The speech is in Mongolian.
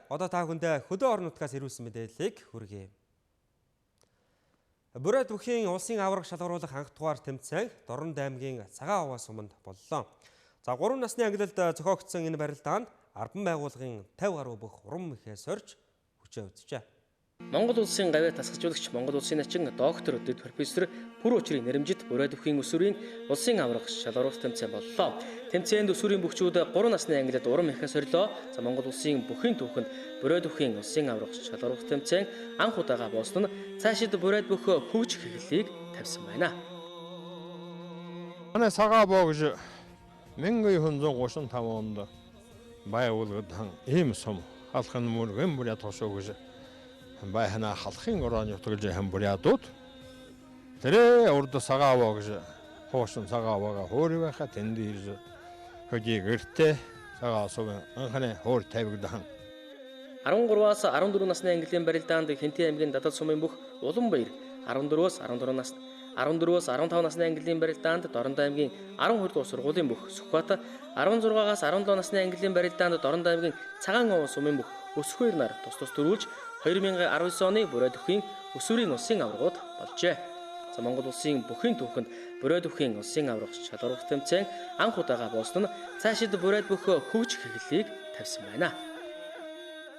Одоо та бүхэндээ хөдөө орон нутгаас ирүүлсэн мэдээллийг хүргэе. Бүрээд бүхийн улсын аварга шалгаруулах анх дугаар тэмцээн Дорнод аймгийн Цагаан Овоо суманд боллоо. За 3 насны ангилалд зохиогдсон энэ барилдаанд албан байгууллагын 50 гаруй бүх уран мэхээс орж хүчээ үзжээ. Монгол улсын гавьяа тасгалжуулагч Монгол улсын начин доктор дэд профессор Пүр Учрын нэрэмжит бүрээд бүхийн өсвөрийн улсын аварга шалгаруулах тэмцээн боллоо. Тэмцээнд өсвөрийн бүгчүүд 3 насны ангилалд уран мэхээс орилоо. За Монгол улсын бүхийн түүхэнд бүрээд бүхийн улсын аварга шалгаруулах тэмцээн анх удаага боосон нь цаашид бүрээд бүх хөгжих эхлэлийг тавьсан байна. Манай Цагаан Овоо гэж 1935 онд байгуулагдсан ийм сум халахын мөргэн бүрээ тосоо гэж байхна халахын орон нутгалж хэн бүрядууд тэрэ урд Цагаан Овоо гэж хоосон Цагаан Овоога хөөрий байхад тэнд ирж хөдий гэртээ цагаан сувын анхны хоор тавигдсан. 13-аас 14 насны ангилын барилдаанд Хэнтэй аймгийн Дадал сумын бүх Уланбаяр, 14-өөс 15 насны ангилын барилдаанд Дорнод аймгийн 12 дугаар сургуулийн бүх Сүхбаатар, 16-аас 17 насны ангилын барилдаанд Дорнод аймгийн Цагаан Овоо сумын бүх Өсвөр нар тус төрүүлж 2019 оны бүрээд бүхийн өсвөрийн улсын аваргууд болжээ. За Монгол улсын бүхийн түүхэнд бүрээд бүхийн улсын аварга шалгаруулах тэмцээн анх удаага боосон нь цаашид бүрээд бүх хөгжих эхлэлийг тавьсан байна.